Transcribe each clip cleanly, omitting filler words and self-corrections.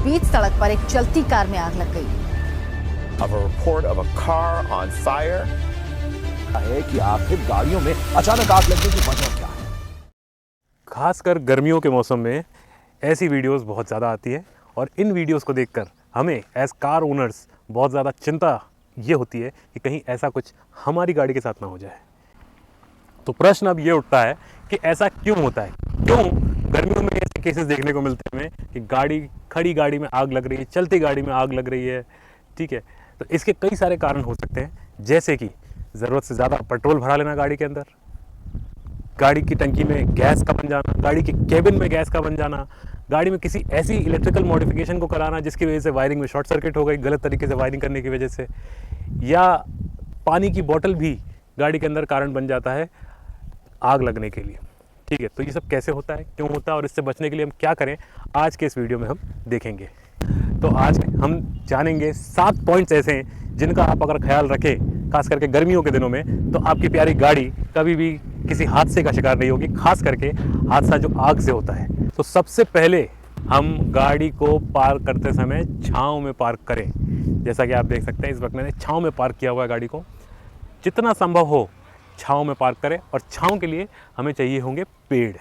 बीच सड़क पर एक चलती कार में आग लग गई। Of a report of a car on fire. है कि आखिर गाड़ियों में अचानक आग लगने की वजह क्या है। खासकर गर्मियों के मौसम में ऐसी वीडियोस बहुत ज़्यादा आती है और इन वीडियोस को देखकर हमें एज कार ओनर्स बहुत ज़्यादा चिंता ये होती है कि कहीं ऐसा कुछ हमारी गाड़ी के साथ ना हो जाए। तो प्रश्न अब ये उठता है कि ऐसा क्यों होता है, क्यों गर्मियों में ऐसे केसेस देखने को मिलते हैं कि खड़ी गाड़ी में आग लग रही है, चलती गाड़ी में आग लग रही है। ठीक है, तो इसके कई सारे कारण हो सकते हैं, जैसे कि ज़रूरत से ज़्यादा पेट्रोल भरा लेना गाड़ी के अंदर, गाड़ी की टंकी में गैस का बन जाना, गाड़ी के केबिन में गैस का बन जाना, गाड़ी में किसी ऐसी इलेक्ट्रिकल मॉडिफिकेशन को कराना जिसकी वजह से वायरिंग में शॉर्ट सर्किट हो गई गलत तरीके से वायरिंग करने की वजह से, या पानी की बोतल भी गाड़ी के अंदर कारण बन जाता है आग लगने के लिए। ठीक है, तो ये सब कैसे होता है, क्यों होता है और इससे बचने के लिए हम क्या करें, आज के इस वीडियो में हम देखेंगे। तो आज हम जानेंगे 7 पॉइंट्स ऐसे हैं जिनका आप अगर ख्याल रखें, खास करके गर्मियों के दिनों में, तो आपकी प्यारी गाड़ी कभी भी किसी हादसे का शिकार नहीं होगी, खास करके हादसा जो आग से होता है। तो सबसे पहले हम गाड़ी को पार्क करते समय छांव में पार्क करें। जैसा कि आप देख सकते हैं इस वक्त मैंने छांव में पार्क किया हुआ है गाड़ी को। जितना संभव हो छांव में पार्क करें और छांव के लिए हमें चाहिए होंगे पेड़।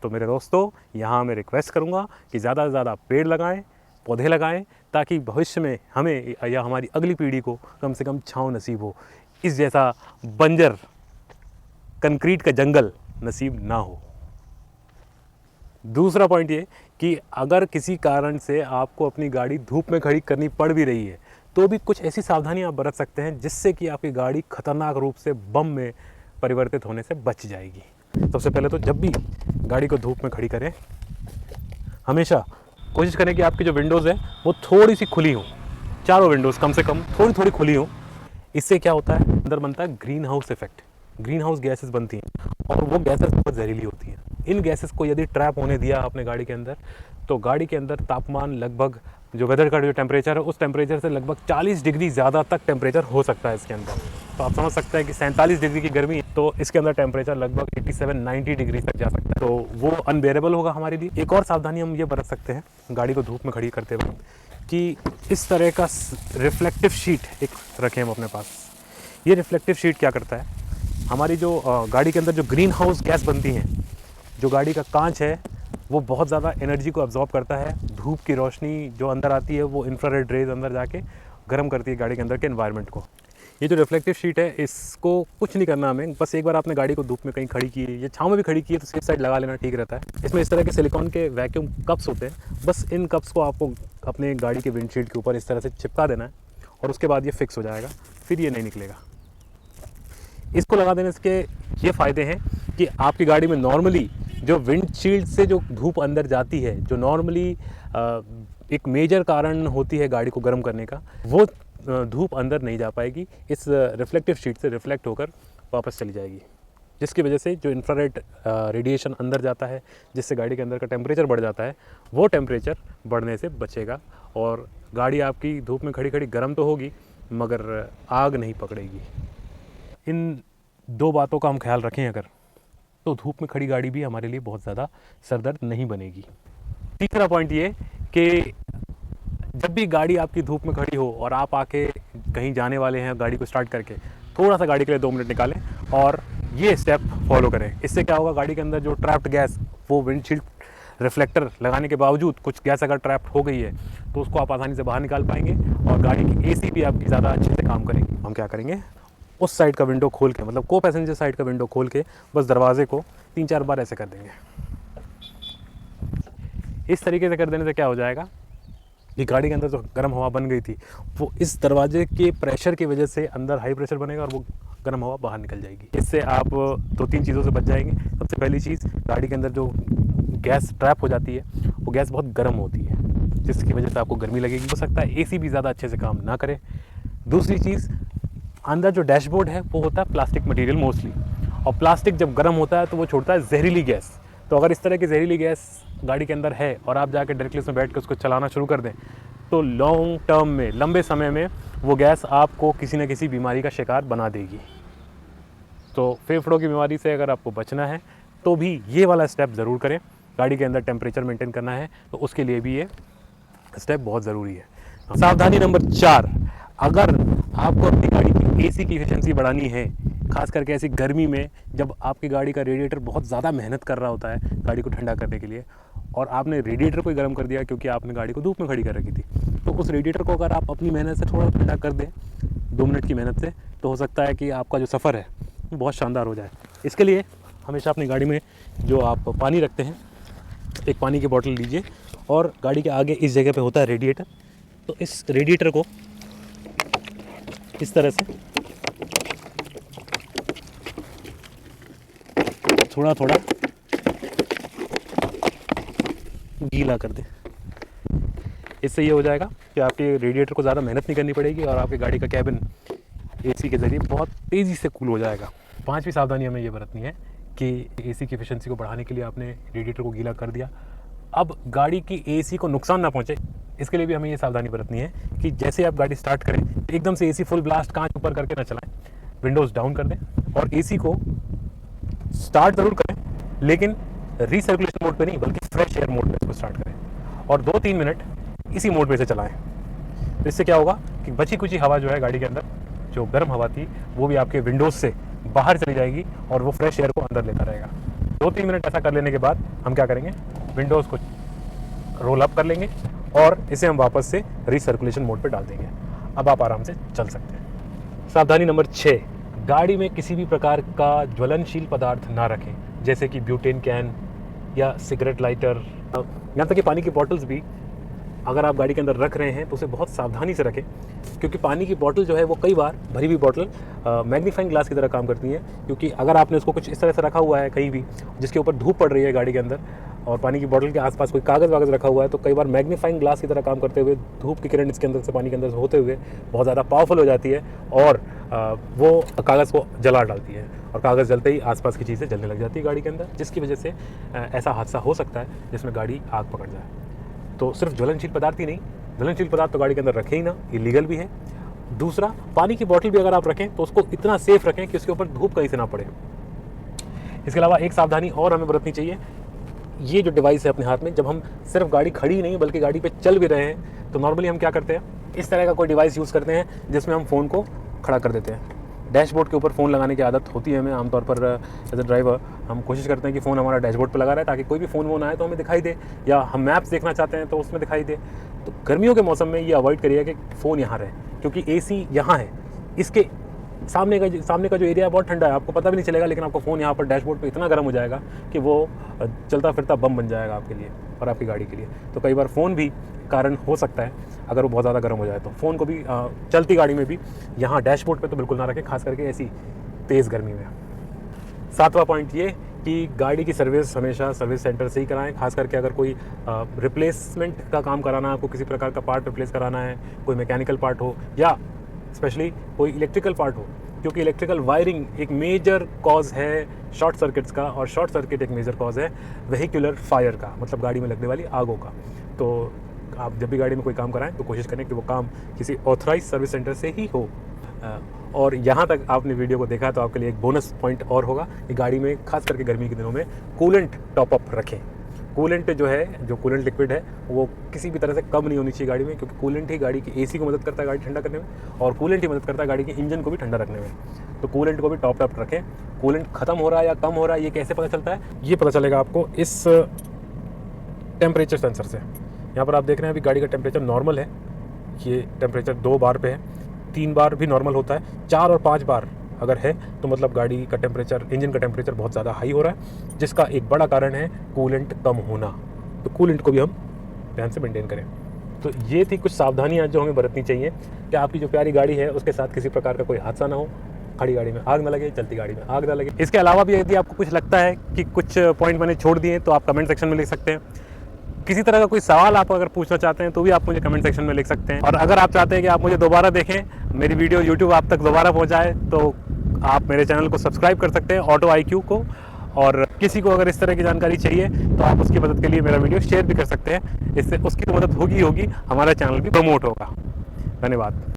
तो मेरे दोस्तों, यहाँ मैं रिक्वेस्ट करूँगा कि ज़्यादा से ज़्यादा पेड़ लगाएं, पौधे लगाएं, ताकि भविष्य में हमें या हमारी अगली पीढ़ी को कम से कम छांव नसीब हो, इस जैसा बंजर कंक्रीट का जंगल नसीब ना हो। दूसरा पॉइंट ये कि अगर किसी कारण से आपको अपनी गाड़ी धूप में खड़ी करनी पड़ भी रही है तो भी कुछ ऐसी सावधानियां आप बरत सकते हैं जिससे कि आपकी गाड़ी खतरनाक रूप से बम में परिवर्तित होने से बच जाएगी। सबसे पहले तो जब भी गाड़ी को धूप में खड़ी करें, हमेशा कोशिश करें कि आपकी जो विंडोज़ है वो थोड़ी सी खुली हो, चारों विंडोज़ कम से कम थोड़ी थोड़ी खुली हो। इससे क्या होता है, अंदर बनता है green house effect, green house gases बनती हैं और वो गैसेस बहुत जहरीली होती हैं। इन गैसेस को यदि ट्रैप होने दिया आपने गाड़ी के अंदर, तो गाड़ी के अंदर तापमान लगभग जो वेदर का जो टेम्परेचर है उस टेम्परेचर से लगभग 40 डिग्री ज़्यादा तक टेम्परेचर हो सकता है इसके अंदर। तो आप समझ सकते हैं कि 47 डिग्री की गर्मी, तो इसके अंदर टेम्परेचर लगभग 87-90 डिग्री तक जा सकता है, तो वो अनबेरेबल होगा हमारे लिए। एक और सावधानी हम ये बरत सकते हैं गाड़ी को धूप में खड़ी करते वक्त कि इस तरह का रिफ्लेक्टिव शीट एक रखें हम अपने पास। ये रिफ्लेक्टिव शीट क्या करता है, हमारी जो गाड़ी के अंदर जो ग्रीन हाउस गैस बनती हैं, जो गाड़ी का कांच है वो बहुत ज़्यादा एनर्जी को अब्जॉर्ब करता है। धूप की रोशनी जो अंदर आती है वो इंफ्रारेड रेज अंदर जाके गर्म करती है गाड़ी के अंदर के एनवायरनमेंट को। ये जो रिफ्लेक्टिव शीट है इसको कुछ नहीं करना हमें, बस एक बार आपने गाड़ी को धूप में कहीं खड़ी की है या छाँव में भी खड़ी की है तो सेफ साइड लगा लेना ठीक रहता है। इसमें इस तरह के सिलिकॉन के वैक्यूम कप्स होते हैं, बस इन कप्स को आपको अपने गाड़ी के विंडशील्ड के ऊपर इस तरह से चिपका देना है और उसके बाद ये फिक्स हो जाएगा, फिर ये नहीं निकलेगा। इसको लगा देने के ये फ़ायदे हैं कि आपकी गाड़ी में नॉर्मली जो विंडशील्ड से जो धूप अंदर जाती है, जो नॉर्मली एक मेजर कारण होती है गाड़ी को गर्म करने का, वो धूप अंदर नहीं जा पाएगी, इस रिफ्लेक्टिव शीट से रिफ्लेक्ट होकर वापस चली जाएगी, जिसकी वजह से जो इंफ्रारेड रेडिएशन अंदर जाता है जिससे गाड़ी के अंदर का टेम्परेचर बढ़ जाता है, वो टेम्परेचर बढ़ने से बचेगा और गाड़ी आपकी धूप में खड़ी खड़ी गर्म तो होगी मगर आग नहीं पकड़ेगी। इन 2 बातों का हम ख्याल रखें अगर, तो धूप में खड़ी गाड़ी भी हमारे लिए बहुत ज़्यादा सरदर्द नहीं बनेगी। तीसरा पॉइंट ये कि जब भी गाड़ी आपकी धूप में खड़ी हो और आप आके कहीं जाने वाले हैं गाड़ी को स्टार्ट करके, थोड़ा सा गाड़ी के लिए 2 मिनट निकालें और ये स्टेप फॉलो करें। इससे क्या होगा, गाड़ी के अंदर जो ट्रैप्ड गैस, वो विंडशील्ड रिफ्लेक्टर लगाने के बावजूद कुछ गैस अगर ट्रैप्ड हो गई है तो उसको आप आसानी से बाहर निकाल पाएंगे और गाड़ी की AC भी आपकी ज़्यादा अच्छे से काम करेगी। हम क्या करेंगे, उस साइड का विंडो खोल के, मतलब को पैसेंजर साइड का विंडो खोल के बस दरवाजे को 3-4 बार ऐसे कर देंगे। इस तरीके से कर देने से क्या हो जाएगा कि गाड़ी के अंदर जो गर्म हवा बन गई थी वो इस दरवाजे के प्रेशर की वजह से अंदर हाई प्रेशर बनेगा और वो गर्म हवा बाहर निकल जाएगी। इससे आप 2-3 चीज़ों से बच जाएंगे। सबसे पहली चीज़, गाड़ी के अंदर जो गैस ट्रैप हो जाती है वो गैस बहुत गर्म होती है जिसकी वजह से आपको गर्मी लगेगी, हो सकता है AC भी ज़्यादा अच्छे से काम ना करे। दूसरी चीज़, अंदर जो डैशबोर्ड है वो होता है प्लास्टिक मटेरियल मोस्टली, और प्लास्टिक जब गर्म होता है तो वो छोड़ता है जहरीली गैस। तो अगर इस तरह की जहरीली गैस गाड़ी के अंदर है और आप जाकर डायरेक्टली उसमें बैठ कर उसको चलाना शुरू कर दें तो लॉन्ग टर्म में, लंबे समय में वो गैस आपको किसी न किसी बीमारी का शिकार बना देगी। तो फेफड़ों की बीमारी से अगर आपको बचना है तो भी ये वाला स्टेप ज़रूर करें। गाड़ी के अंदर टेम्परेचर मेंटेन करना है तो उसके लिए भी ये स्टेप बहुत ज़रूरी है। सावधानी नंबर 4, अगर आपको अपनी गाड़ी की एसी की एफिशिएंसी बढ़ानी है, खास करके ऐसी गर्मी में जब आपकी गाड़ी का रेडिएटर बहुत ज़्यादा मेहनत कर रहा होता है गाड़ी को ठंडा करने के लिए, और आपने रेडिएटर को ही गर्म कर दिया क्योंकि आपने गाड़ी को धूप में खड़ी कर रखी थी, तो उस रेडिएटर को अगर आप अपनी मेहनत से थोड़ा ठंडा कर दें 2 मिनट की मेहनत से, तो हो सकता है कि आपका जो सफ़र है वो बहुत शानदार हो जाए। इसके लिए हमेशा अपनी गाड़ी में जो आप पानी रखते हैं, एक पानी की बोतल लीजिए और गाड़ी के आगे इस जगह पे होता है रेडिएटर, तो इस रेडिएटर को इस तरह से थोड़ा थोड़ा गीला कर दें। इससे ये हो जाएगा कि आपके रेडिएटर को ज़्यादा मेहनत नहीं करनी पड़ेगी और आपकी गाड़ी का कैबिन एसी के ज़रिए बहुत तेज़ी से कूल हो जाएगा। 5वीं सावधानी हमें ये बरतनी है कि एसी की एफिशिएंसी को बढ़ाने के लिए आपने रेडिएटर को गीला कर दिया, अब गाड़ी की एसी को नुकसान ना पहुंचे, इसके लिए भी हमें ये सावधानी बरतनी है कि जैसे आप गाड़ी स्टार्ट करें एकदम से एसी फुल ब्लास्ट कांच ऊपर करके ना चलाएं, विंडोज़ डाउन कर दें और एसी को स्टार्ट ज़रूर करें, लेकिन रीसर्कुलेशन मोड पे नहीं बल्कि फ्रेश एयर मोड पे इसको स्टार्ट करें और 2-3 मिनट इसी मोड पे से चलाएं। तो इससे क्या होगा कि बची कुची हवा जो है गाड़ी के अंदर, जो गर्म हवा थी, वो भी आपके विंडोज़ से बाहर चली जाएगी और वो फ्रेश एयर को अंदर लेता रहेगा। 2-3 मिनट ऐसा कर लेने के बाद हम क्या करेंगे, विंडोज़ को रोल अप कर लेंगे और इसे हम वापस से रीसर्कुलेशन मोड पे डाल देंगे। अब आप आराम से चल सकते हैं। सावधानी नंबर 6, गाड़ी में किसी भी प्रकार का ज्वलनशील पदार्थ ना रखें, जैसे कि ब्यूटेन कैन या सिगरेट लाइटर, यहाँ तक कि पानी की बॉटल्स भी अगर आप गाड़ी के अंदर रख रहे हैं तो उसे बहुत सावधानी से रखें, क्योंकि पानी की बोतल जो है वो कई बार भरी हुई बोतल मैग्नीफाइंग ग्लास की तरह काम करती है, क्योंकि अगर आपने उसको कुछ इस तरह से रखा हुआ है कहीं भी जिसके ऊपर धूप पड़ रही है गाड़ी के अंदर और पानी की बोतल के आसपास कोई कागज़ वागज़ रखा हुआ है, तो कई बार मैग्नीफाइंग ग्लास की तरह काम करते हुए धूप की किरण इसके अंदर से पानी के अंदर से होते हुए बहुत ज़्यादा पावरफुल हो जाती है और वो कागज़ को जला डालती है और कागज़ जलते ही आसपास की चीज़ें जलने लग जाती है गाड़ी के अंदर, जिसकी वजह से ऐसा हादसा हो सकता है जिसमें गाड़ी आग पकड़ जाए। तो सिर्फ ज्वलनशील पदार्थ ही नहीं, ज्वलनशील पदार्थ तो गाड़ी के अंदर रखें ही ना, इलीगल भी है। दूसरा, पानी की बोतल भी अगर आप रखें तो उसको इतना सेफ रखें कि उसके ऊपर धूप कहीं से ना पड़े। इसके अलावा एक सावधानी और हमें बरतनी चाहिए, ये जो डिवाइस है अपने हाथ में, जब हम सिर्फ गाड़ी खड़ी नहीं बल्कि गाड़ी पे चल भी रहे हैं तो नॉर्मली हम क्या करते हैं, इस तरह का कोई डिवाइस यूज़ करते हैं जिसमें हम फ़ोन को खड़ा कर देते हैं। डैशबोर्ड के ऊपर फ़ोन लगाने की आदत होती है हमें आमतौर पर। एज अ ड्राइवर हम कोशिश करते हैं कि फ़ोन हमारा डैशबोर्ड पर लगा रहे ताकि कोई भी फ़ोन वोन आए तो हमें दिखाई दे, या हम मैप्स देखना चाहते हैं तो उसमें दिखाई दे। तो गर्मियों के मौसम में ये अवॉइड करिए कि फ़ोन यहाँ रहे, क्योंकि एसी यहाँ है, इसके सामने का जो एरिया है बहुत ठंडा है, आपको पता भी नहीं चलेगा, लेकिन आपका फ़ोन यहाँ पर डैशबोर्ड पे इतना गर्म हो जाएगा कि वो चलता फिरता बम बन जाएगा आपके लिए और आपकी गाड़ी के लिए। तो कई बार फ़ोन भी कारण हो सकता है अगर वो बहुत ज़्यादा गर्म हो जाए, तो फ़ोन को भी चलती गाड़ी में भी यहाँ डैशबोर्ड पे तो बिल्कुल ना रखें, खास करके ऐसी तेज़ गर्मी में। 7वां पॉइंट ये कि गाड़ी की सर्विस हमेशा सर्विस सेंटर से ही कराएं, खास करके अगर कोई रिप्लेसमेंट का काम कराना है, आपको किसी प्रकार का पार्ट रिप्लेस कराना है, कोई मैकेनिकल पार्ट हो या स्पेशली कोई इलेक्ट्रिकल पार्ट हो, क्योंकि इलेक्ट्रिकल वायरिंग एक मेजर कॉज है शॉर्ट सर्किट्स का, और शॉर्ट सर्किट एक मेजर कॉज है वेहिकुलर फायर का, मतलब गाड़ी में लगने वाली आगों का। तो आप जब भी गाड़ी में कोई काम कराएं तो कोशिश करें कि वो काम किसी ऑथराइज सर्विस सेंटर से ही हो। और यहाँ तक आपने वीडियो को देखा तो आपके लिए एक बोनस पॉइंट और होगा कि गाड़ी में खास करके गर्मी के दिनों में कूलेंट टॉपअप रखें। कूलेंट जो है, जो कूलेंट लिक्विड है, वो किसी भी तरह से कम नहीं होनी चाहिए गाड़ी में, क्योंकि कूलेंट ही गाड़ी की एसी को मदद करता है गाड़ी ठंडा करने में, और कूलेंट ही मदद करता है गाड़ी के इंजन को भी ठंडा रखने में। तो कूलेंट को भी टॉप अप रखें। कूलेंट खत्म हो रहा है या कम हो रहा है ये कैसे पता चलता है, ये पता चलेगा आपको इस टेम्परेचर सेंसर से। यहाँ पर आप देख रहे हैं अभी गाड़ी का टेम्परेचर नॉर्मल है, ये टेम्परेचर 2 बार पे है, 3 बार भी नॉर्मल होता है, 4 और 5 बार अगर है तो मतलब गाड़ी का टेम्परेचर, इंजन का टेम्परेचर बहुत ज़्यादा हाई हो रहा है, जिसका एक बड़ा कारण है कूलेंट कम होना। तो कूलेंट को भी हम ध्यान से मेंटेन करें। तो ये थी कुछ सावधानियाँ जो हमें बरतनी चाहिए कि आपकी जो प्यारी गाड़ी है उसके साथ किसी प्रकार का कोई हादसा ना हो, खड़ी गाड़ी में आग ना लगे, चलती गाड़ी में आग ना लगे। इसके अलावा भी यदि आपको कुछ लगता है कि कुछ पॉइंट मैंने छोड़ दिए तो आप कमेंट सेक्शन में लिख सकते हैं। किसी तरह का कोई सवाल आप अगर पूछना चाहते हैं तो भी आप मुझे कमेंट सेक्शन में लिख सकते हैं। और अगर आप चाहते हैं कि आप मुझे दोबारा देखें, मेरी वीडियो YouTube आप तक दोबारा पहुंचाए, तो आप मेरे चैनल को सब्सक्राइब कर सकते हैं, ऑटो IQ को। और किसी को अगर इस तरह की जानकारी चाहिए तो आप उसकी मदद के लिए मेरा वीडियो शेयर भी कर सकते हैं, इससे उसकी तो मदद होगी, हमारा चैनल भी प्रमोट होगा। धन्यवाद।